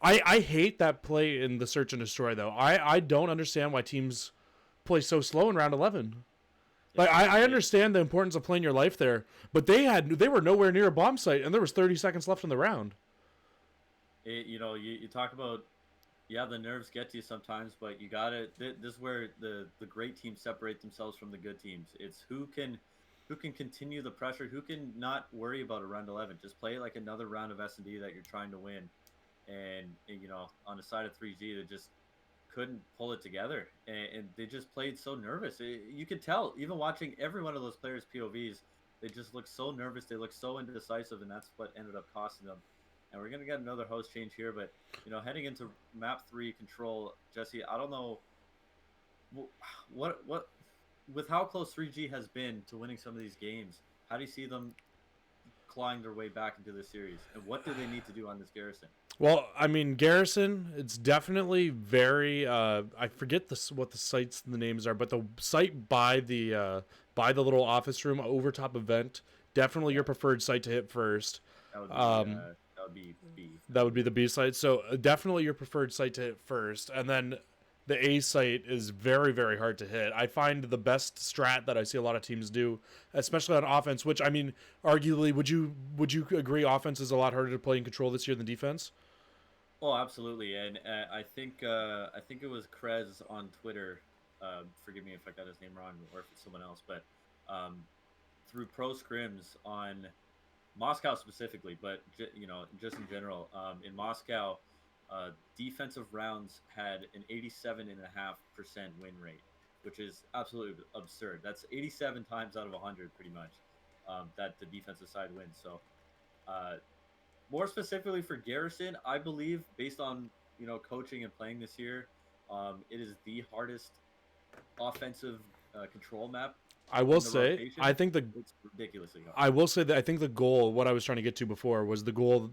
I hate that play in the search and destroy though. I don't understand why teams play so slow in round 11. Like I understand the importance of playing your life there, but they were nowhere near a bomb site, and there was 30 seconds left in the round. You talk about, yeah, the nerves get to you sometimes, but you gotta. This is where the great teams separate themselves from the good teams. It's who can continue the pressure, who can not worry about a round 11. Just play it like another round of S&D that you're trying to win. And on the side of 3G, they just couldn't pull it together, and they just played so nervous. You could tell, even watching every one of those players' POVs, they just looked so nervous. They looked so indecisive, and that's what ended up costing them. And we're gonna get another host change here, but heading into map 3 control, Jesse, I don't know what with how close 3G has been to winning some of these games. How do you see them clawing their way back into the series, and what do they need to do on this Garrison? Well, I mean, Garrison, it's definitely very I forget what the names are, but the site by the little office room over top event, definitely your preferred site to hit first. That would be B. That would be the B site. So definitely your preferred site to hit first, and then the A site is very, very hard to hit. I find the best strat that I see a lot of teams do, especially on offense, which, I mean, arguably, would you agree offense is a lot harder to play in control this year than defense? Oh, absolutely. And I think it was Krez on Twitter. Forgive me if I got his name wrong or if it's someone else, but through pro scrims on Moscow specifically, but just in general, in Moscow, defensive rounds had an 87.5% win rate, which is absolutely absurd. That's 87 times out of 100, pretty much, that the defensive side wins. So, more specifically for Garrison, I believe, based on coaching and playing this year, it is the hardest offensive control map. I will say, rotation. I think it's ridiculously hard. I will say that I think the goal, what I was trying to get to before, was the goal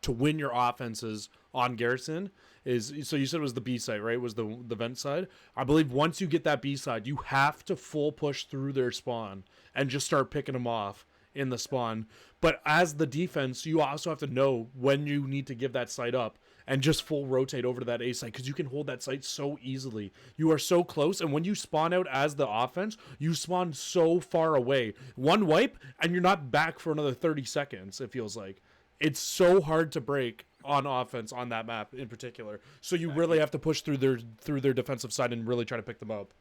to win your offenses on Garrison is, so you said it was the B side, right? Was the vent side? I believe once you get that B side, you have to full push through their spawn and just start picking them off in the spawn. But as the defense, you also have to know when you need to give that site up and just full rotate over to that A site, because you can hold that site so easily. You are so close, and when you spawn out as the offense, you spawn so far away. One wipe, and you're not back for another 30 seconds, it feels like. It's so hard to break on offense on that map in particular. So you really have to push through their defensive side and really try to pick them up.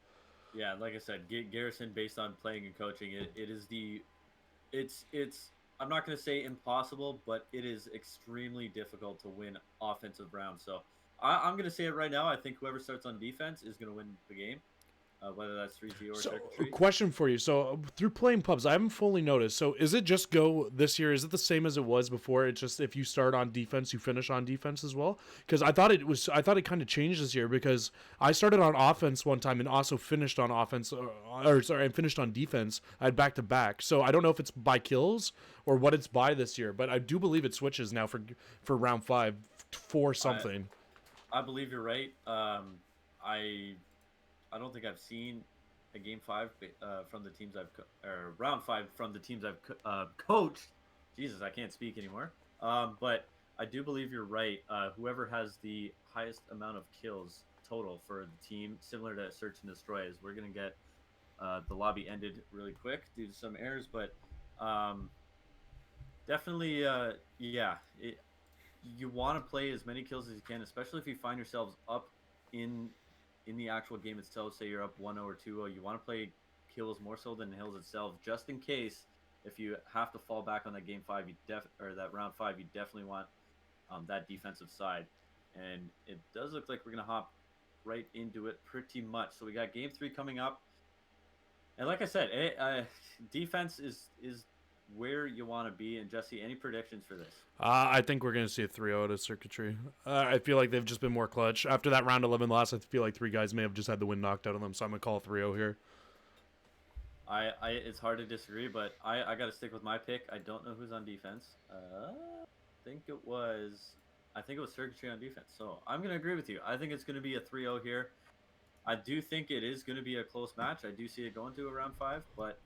Yeah, like I said, Garrison, based on playing and coaching, it's I'm not going to say impossible, but it is extremely difficult to win offensive rounds. So I'm gonna say it right now. I think whoever starts on defense is gonna win the game, whether that's 3G or So, Circuitry. question for you. So, through playing pubs, I haven't fully noticed. So, is it just go this year? Is it the same as it was before? It's just if you start on defense, you finish on defense as well? Because I thought it kind of changed this year because I started on offense one time and also finished on offense, or sorry, I finished on defense. I had back to back. So, I don't know if it's by kills or what it's by this year, but I do believe it switches now for round 5 for something. I believe you're right. I don't think I've seen a game 5 from the teams or round 5 from the teams I've coached. Jesus, I can't speak anymore. But I do believe you're right. Whoever has the highest amount of kills total for the team, similar to Search and Destroy, is we're gonna get the lobby ended really quick due to some errors, but definitely, yeah. You want to play as many kills as you can, especially if you find yourselves up in the actual game itself. Say you're up 1-0 or 2-0. You want to play kills more so than hills itself, just in case if you have to fall back on that game 5, or that round 5, you definitely want that defensive side. And it does look like we're gonna hop right into it pretty much. So we got game 3 coming up, and like I said, defense is where you want to be. And Jesse, any predictions for this? I think we're going to see a 3-0 to Circuitry. I feel like they've just been more clutch. After that round 11 loss, I feel like 3Guys may have just had the wind knocked out of them, so I'm going to call 3-0 here. It's hard to disagree, but I got to stick with my pick. I don't know who's on defense. I think it was Circuitry on defense. So I'm going to agree with you. I think it's going to be a 3-0 here. I do think it is going to be a close match. I do see it going to a round 5, but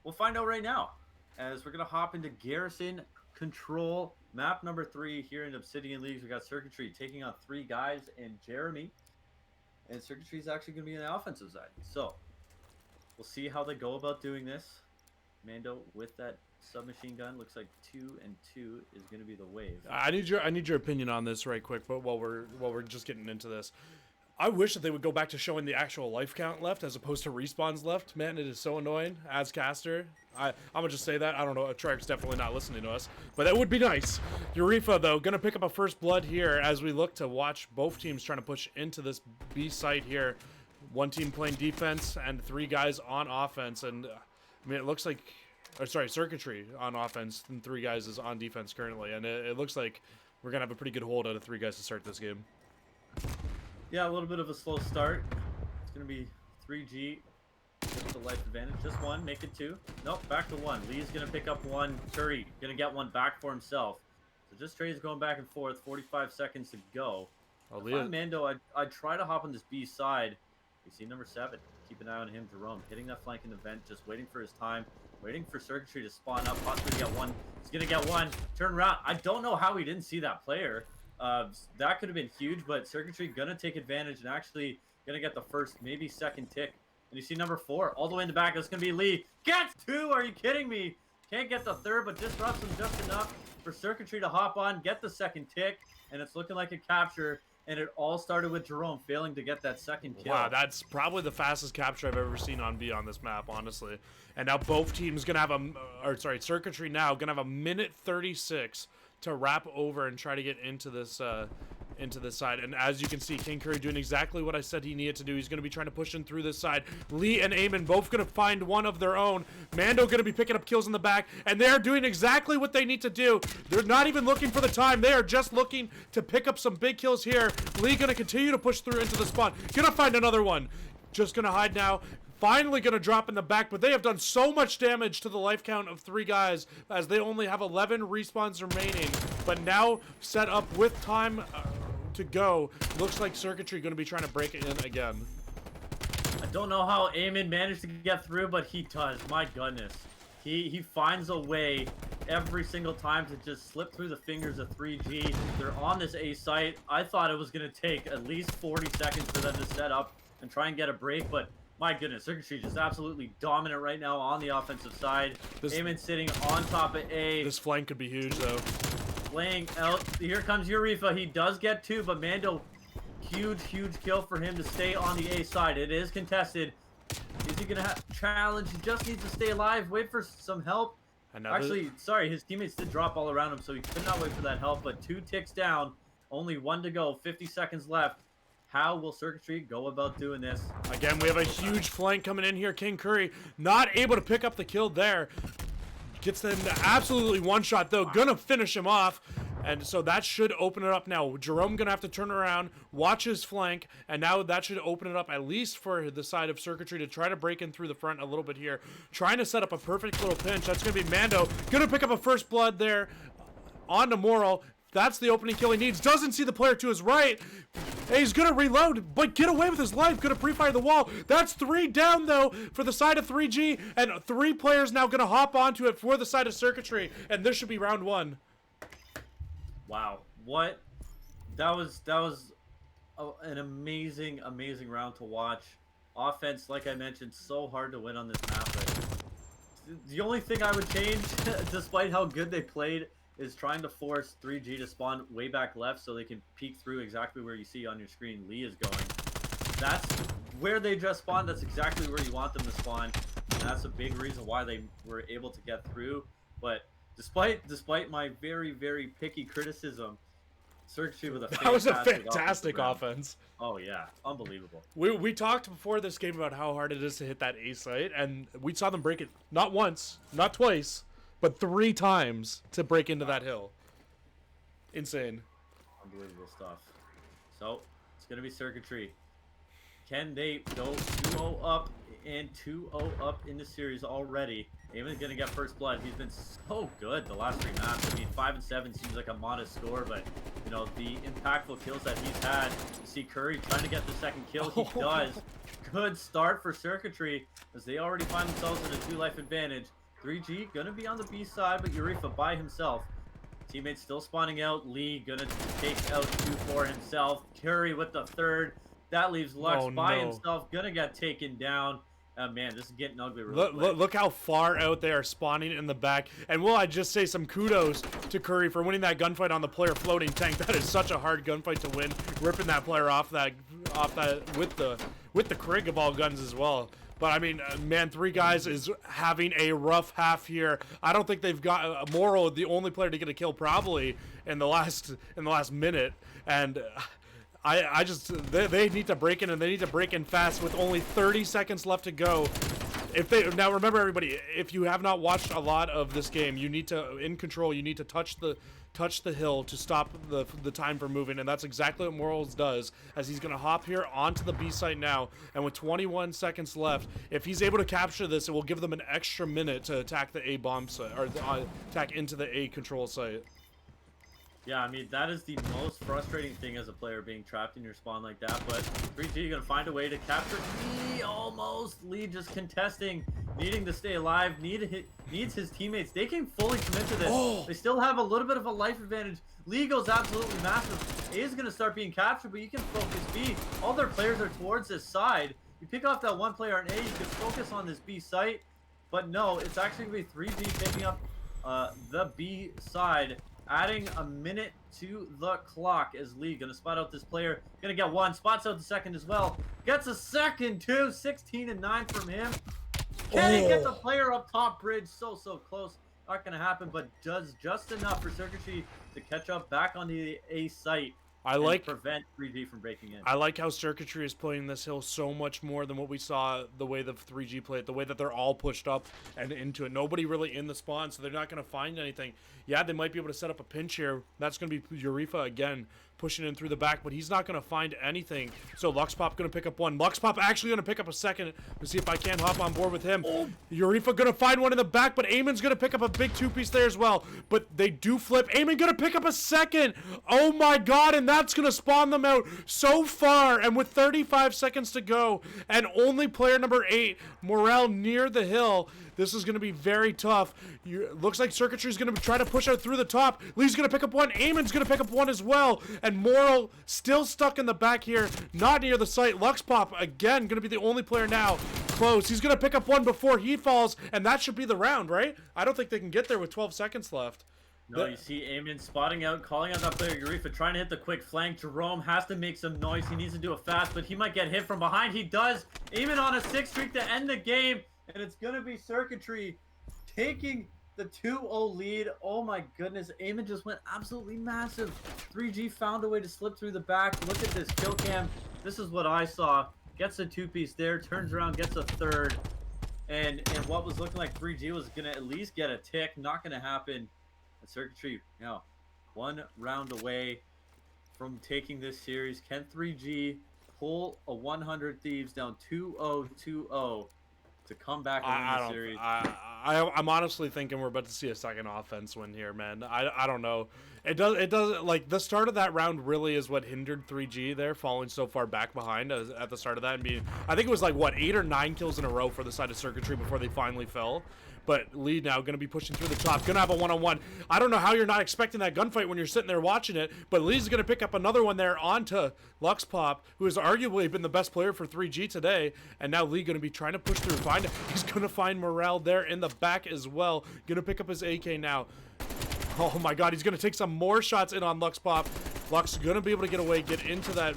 we'll find out right now, as we're going to hop into Garrison Control, map number 3 here in Obsidian Leagues. We got Circuitry taking on 3Guys&Jeremy. And Circuitry is actually going to be on the offensive side. So, we'll see how they go about doing this. Mando with that submachine gun. Looks like 2 and 2 is going to be the wave. I need your opinion on this right quick, but while we're just getting into this. I wish that they would go back to showing the actual life count left as opposed to respawns left. Man, it is so annoying as caster. I'm gonna just say that. I don't know. Treyarch's definitely not listening to us, but that would be nice. Urifa, though, gonna pick up a first blood here as we look to watch both teams trying to push into this B site here. One team playing defense and 3 guys on offense. And I mean, it looks like, Circuitry on offense and 3 guys is on defense currently. And it looks like we're gonna have a pretty good hold out of 3 guys to start this game. Yeah, a little bit of a slow start. It's going to be 3G with the life advantage. Just 1, make it 2. Nope, back to 1. Lee's going to pick up 1. Curry going to get 1 back for himself. So just Trey's going back and forth. 45 seconds to go. Oh, If I'm Mando, I'd try to hop on this B side. You see number 7. Keep an eye on him, Jerome. Hitting that flank in the vent, just waiting for his time. Waiting for Circuitry to spawn up. Possibly get 1. He's going to get 1. Turn around. I don't know how he didn't see that player. That could have been huge, but Circuitry gonna take advantage and actually gonna get the first, maybe second tick. And you see number 4 all the way in the back. That's gonna be Lee. Gets 2. Are you kidding me? Can't get the third, but disrupts him just enough for Circuitry to hop on, get the second tick, and it's looking like a capture. And it all started with Jerome failing to get that second kill. Wow, that's probably the fastest capture I've ever seen on B on this map, honestly. And now both teams gonna have Circuitry now gonna have a minute 36 to wrap over and try to get into this side. And as you can see, King Curry doing exactly what I said he needed to do. He's going to be trying to push in through this side. Lee and Eamon both going to find one of their own. Mando going to be picking up kills in the back, and they're doing exactly what they need to do. They're not even looking for the time. They are just looking to pick up some big kills here. Lee going to continue to push through into the spawn. Going to find another one. Just going to hide now. Finally going to drop in the back, but they have done so much damage to the life count of 3 guys as they only have 11 respawns remaining. But now set up with time to go. Looks like Circuitry going to be trying to break it in again. I don't know how Eamon managed to get through, but he does. My goodness. He finds a way every single time to just slip through the fingers of 3G. They're on this A site. I thought it was going to take at least 40 seconds for them to set up and try and get a break, but my goodness, Circuitry just absolutely dominant right now on the offensive side. Eamon sitting on top of A. This flank could be huge, though. Playing out. Here comes Urifa. He does get 2, but Mando, huge kill for him to stay on the A side. It is contested. Is he going to challenge? He just needs to stay alive. Wait for some help. Actually, sorry, his teammates did drop all around him, so he could not wait for that help, but 2 ticks down. Only 1 to go. 50 seconds left. How will Circuitry go about doing this? Again, we have a huge flank coming in here. King Curry not able to pick up the kill there. Gets them to absolutely one shot though. Gonna finish him off. And so that should open it up now. Jerome gonna have to turn around, watch his flank, and now that should open it up at least for the side of Circuitry to try to break in through the front a little bit here. Trying to set up a perfect little pinch. That's gonna be Mando. Gonna pick up a first blood there on to Morrow. That's the opening kill he needs. Doesn't see the player to his right. He's gonna reload, but get away with his life. Gonna pre-fire the wall. That's 3 down though for the side of 3G, and 3 players now gonna hop onto it for the side of Circuitry, and this should be round 1. Wow, what? That was an amazing round to watch. Offense, like I mentioned, so hard to win on this map. But the only thing I would change, despite how good they played, is trying to force 3G to spawn way back left so they can peek through exactly where you see on your screen Lee is going. That's where they just spawned. That's exactly where you want them to spawn. And that's a big reason why they were able to get through. But despite my very picky criticism, Circuitry with a That was a fantastic offense. Oh yeah, unbelievable. We talked before this game about how hard it is to hit that A site, and we saw them break it not once, not twice, but 3 times to break into that hill. Insane. Unbelievable stuff. So, it's going to be Circuitry. Can they go 2-0 up and 2-0 up in the series already? Eamon's going to get first blood. He's been so good the last 3 maps. I mean, 5 and 7 seems like a modest score, but, you know, the impactful kills that he's had. You see Curry trying to get the second kill. He does. Good start for Circuitry as they already find themselves in a 2-life advantage. 3G gonna be on the B side, but Urifa by himself. Teammates still spawning out. Lee gonna take out 2 for himself. Curry with the 3rd. That leaves Lux by himself. Gonna get taken down. Man, this is getting ugly. Look how far out they are spawning in the back. And will I just say some kudos to Curry for winning that gunfight on the player floating tank. That is such a hard gunfight to win. Ripping that player off that with the Krig of all guns as well. But I mean, man, 3Guys is having a rough half here. I don't think they've got Morrow, the only player to get a kill probably in the last minute, and I just they need to break in, and they need to break in fast with only 30 seconds left to go. Now remember everybody, if you have not watched a lot of this game, you need to in control. You need to touch the hill to stop the time from moving, and that's exactly what Morals does, as he's going to hop here onto the B site now, and with 21 seconds left, if he's able to capture this, it will give them an extra minute to attack the A bomb site, or attack into the A control site. Yeah, I mean, that is the most frustrating thing as a player, being trapped in your spawn like that, but 3G gonna find a way to capture Lee almost. Lee just contesting, needing to stay alive, needs his teammates. They can fully commit to this. They still have a little bit of a life advantage. Lee goes absolutely massive. A is gonna start being captured, but you can focus B. All their players are towards this side. You pick off that one player on A, you can focus on this B site, but no, it's actually gonna be 3G picking up the B side. Adding a minute to the clock as Lee gonna spot out this player. Gonna get 1, spots out the second as well. Gets a second too. 16 and 9 from him. Can he get the player up top bridge? So close. Not gonna happen, but does just enough for Circuitry to catch up back on the A site. Prevent 3G from breaking in. I like how Circuitry is playing this hill so much more than what we saw the way the 3G played, the way that they're all pushed up and into it. Nobody really in the spawn, so they're not going to find anything. Yeah, they might be able to set up a pinch here. That's going to be Urifa again, pushing in through the back, but he's not going to find anything. So Luxpop going to pick up 1. Luxpop actually going to pick up a second. Let's see if I can hop on board with him. Urifa going to find 1 in the back, but Eamon's going to pick up a big 2-piece there as well. But they do flip. Eamon going to pick up a second. Oh my god, and that's going to spawn them out so far. And with 35 seconds to go, and only player number 8, Morel, near the hill, this is going to be very tough. Looks like Circuitry is going to try to push out through the top. Lee's going to pick up 1. Eamon's going to pick up 1 as well. And Morrow still stuck in the back here, not near the site. Luxpop, again, going to be the only player now close. He's going to pick up 1 before he falls, and that should be the round, right? I don't think they can get there with 12 seconds left. No, you see Eamon spotting out, calling out that player Urifa, trying to hit the quick flank. Jerome has to make some noise. He needs to do it fast, but he might get hit from behind. He does. Eamon on a 6 streak to end the game, and it's going to be Circuitry taking the 2-0 lead. Oh my goodness. Eamon just went absolutely massive. 3G found a way to slip through the back. Look at this kill cam. This is what I saw. Gets a two-piece there, turns around, gets a third. And what was looking like 3G was going to at least get a tick. Not going to happen. And Circuitry, now, 1 round away from taking this series. Can 3G pull a 100 Thieves down 2-0, 2-0 to come back and win the series? I'm honestly thinking we're about to see a second offense win here, man. I don't know. It does like the start of that round really is what hindered 3G there, falling so far back behind at the start of that and being, I think it was like what 8 or 9 kills in a row for the side of Circuitry before they finally fell. But Lee now going to be pushing through the top, going to have a one-on-one. I don't know how you're not expecting that gunfight when you're sitting there watching it, but Lee's going to pick up another one there onto Luxpop, who has arguably been the best player for 3G today, and now Lee going to be trying to push through, he's going to find Morale there in the back as well, going to pick up his AK now. Oh my god, he's going to take some more shots in on Luxpop. Lux going to be able to get away, get into that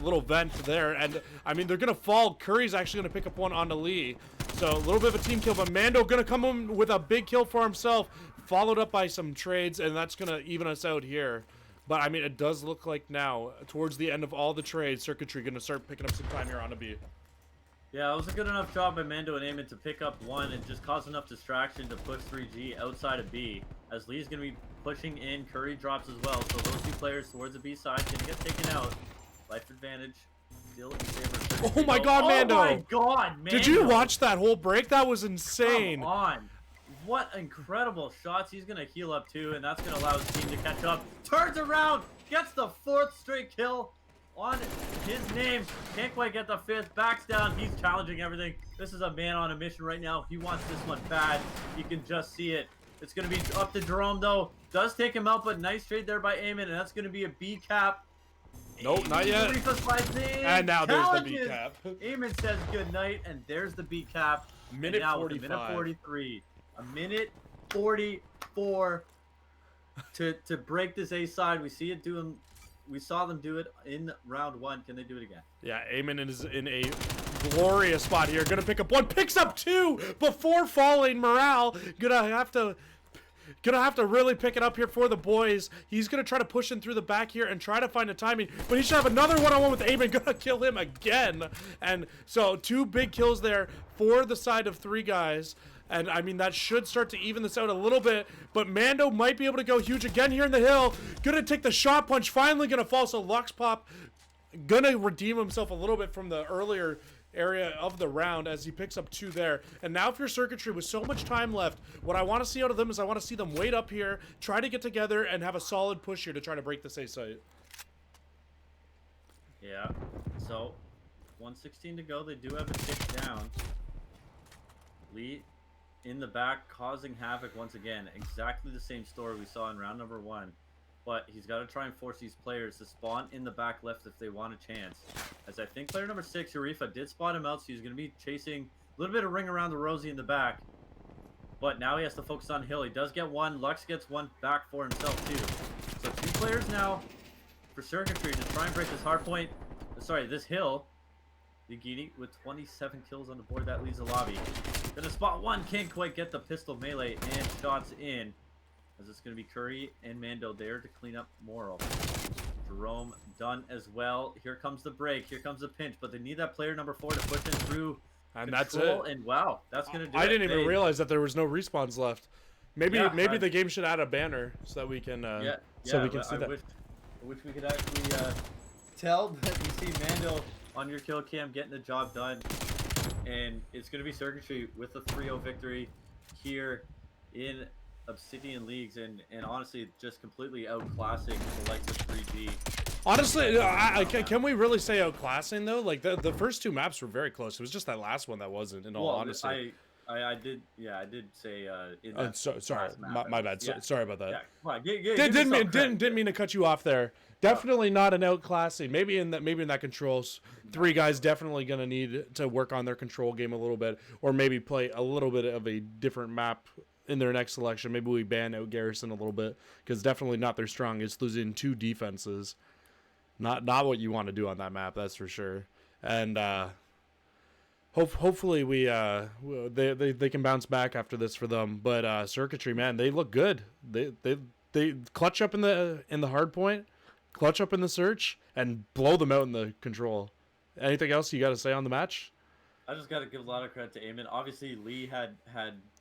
little vent there, and I mean they're gonna fall. Curry's actually gonna pick up one onto Lee, so a little bit of a team kill, but Mando gonna come in with a big kill for himself, followed up by some trades, and that's gonna even us out here. But I mean it does look like now towards the end of all the trades, Circuitry gonna start picking up some time here on a B. Yeah, it was a good enough job by Mando and Eamon to pick up one and just cause enough distraction to push 3G outside of B, as Lee's gonna be pushing in. Curry drops as well, so those two players towards the B side can get taken out. Life advantage still in favor of Oh my god, Mando! Oh my god, Mando! Did you watch that whole break? That was insane. Come on. What incredible shots. He's going to heal up too, and that's going to allow his team to catch up. Turns around, gets the 4th straight kill on his name. Can't quite get the 5th. Backs down. He's challenging everything. This is a man on a mission right now. He wants this one bad. You can just see it. It's going to be up to Jerome though. Does take him out, but nice trade there by Eamon, and that's going to be a B cap. Nope, not yet. And now there's the B cap. Eamon says good night, and there's the B cap. Minute 45. Minute 43. A minute 44 to break this A side. We see it doing. We saw them do it in round 1. Can they do it again? Yeah, Eamon is in a glorious spot here. Gonna pick up 1, picks up 2 before falling. Morale gonna have to really pick it up here for the boys. He's gonna try to push in through the back here and try to find a timing, but he should have another one-on-one with Eamon. Gonna kill him again. And so 2 big kills there for the side of 3 guys. And I mean, that should start to even this out a little bit, but Mando might be able to go huge again here in the hill. Gonna take the shot punch, finally gonna fall. So Luxpop gonna redeem himself a little bit from the earlier area of the round as he picks up 2 there. And now for Circuitry with so much time left, what I want to see out of them is I want to see them wait up here, try to get together and have a solid push here to try to break this A site. Yeah, so 1:16 to go. They do have a tick down. Lee in the back causing havoc once again. Exactly the same story we saw in round number 1. But he's got to try and force these players to spawn in the back left if they want a chance. As I think player number 6, Urifa, did spot him out, so he's going to be chasing a little bit of ring around the Rosie in the back. But now he has to focus on Hill. He does get 1. Lux gets 1 back for himself too. So 2 players now for Circuitry to try and break this hard point. Sorry, this Hill. Yagini with 27 kills on the board. That leaves the lobby. Gonna spot 1. Can't quite get the pistol melee and shots in. As it's going to be Curry and Mando there to clean up Moral. Jerome done as well. Here comes the break. Here comes the pinch. But they need that player number 4 to push in through and control. That's it. And wow, that's going to do I it. didn't even realize that there was no respawns left. Maybe Yeah, maybe the game should add a banner so that we can so we can see that. I wish we could actually tell, but you see Mando on your kill cam getting the job done. And it's going to be Circuitry with a 3-0 victory here in Obsidian leagues, and honestly just completely outclassing the likes of 3G. Honestly, can we really say outclassing though? Like the first 2 maps were very close. It was just that last one that wasn't. In all honesty, I did say. Sorry, my bad. Yeah. Sorry about that. Yeah, come on, didn't mean to cut you off there. Definitely not an outclassing. Maybe in that controls, 3 guys definitely gonna need to work on their control game a little bit, or maybe play a little bit of a different map in their next selection. Maybe we ban out Garrison a little bit, because definitely not their strongest. Losing 2 defenses, not what you want to do on that map, that's for sure. And hopefully they can bounce back after this for them. But Circuitry, man, they look good. They clutch up in the hard point, clutch up in the search, and blow them out in the control. Anything else you got to say on the match? I just got to give a lot of credit to Eamon. Obviously, Lee had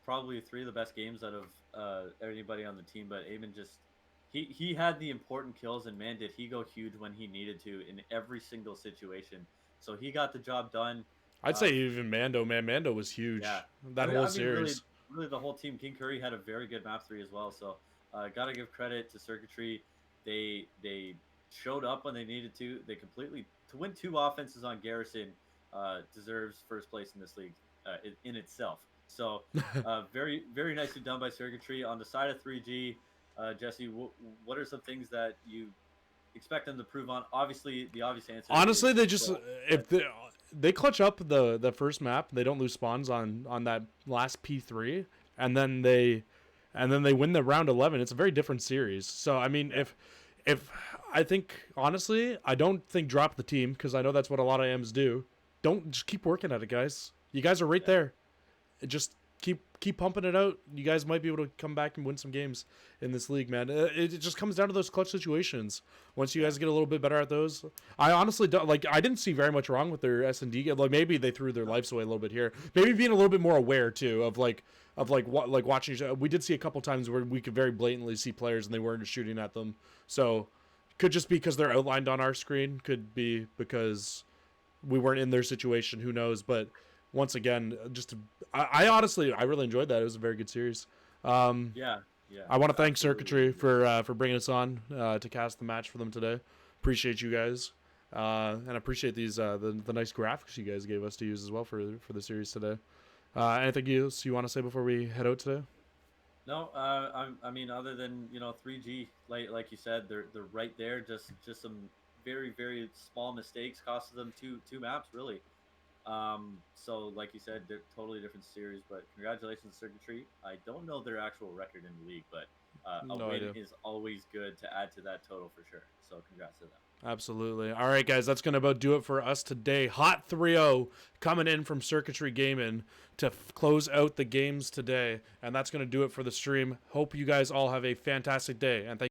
probably 3 of the best games out of anybody on the team, but Eamon just he had the important kills, and man, did he go huge when he needed to in every single situation. So he got the job done. I'd say even Mando, man. Mando was huge. Yeah, That whole series. Really, the whole team. King Curry had a very good map 3 as well. So got to give credit to Circuitry. They showed up when they needed to. They completely to win 2 offenses on Garrison deserves first place in this league in itself. So very very nicely done by Circuitry on the side of 3G. Jesse, what are some things that you expect them to prove on? Obviously, the obvious answer. Honestly, they just if they clutch up the first map, they don't lose spawns on that last P3, and then they win the round 11. It's a very different series. So I mean, if I think honestly, I don't think drop the team because I know that's what a lot of AMs do. Don't just keep working at it, guys. You guys are right there. Just keep pumping it out. You guys might be able to come back and win some games in this league, man. It just comes down to those clutch situations. Once you guys get a little bit better at those, I honestly don't like. I didn't see very much wrong with their S&D. Like maybe they threw their lives away a little bit here. Maybe being a little bit more aware too of watching. We did see a couple times where we could very blatantly see players and they weren't shooting at them. So could just be because they're outlined on our screen. Could be because we weren't in their situation. Who knows? But once again, I honestly really enjoyed that. It was a very good series. Yeah. I want to thank Circuitry for bringing us on to cast the match for them today. Appreciate you guys, and I appreciate these the nice graphics you guys gave us to use as well for the series today. Anything else you want to say before we head out today? No, I mean, other than 3G, like you said, they're right there. Just some very very small mistakes costed them two maps really. So like you said, they're totally different series, but congratulations to Circuitry. I don't know their actual record in the league, but a win is always good to add to that total for sure. So congrats to them. Absolutely. All right, guys, that's going to about do it for us today. Hot 3-0 coming in from Circuitry Gaming to close out the games today, and that's going to do it for the stream. Hope you guys all have a fantastic day, and thank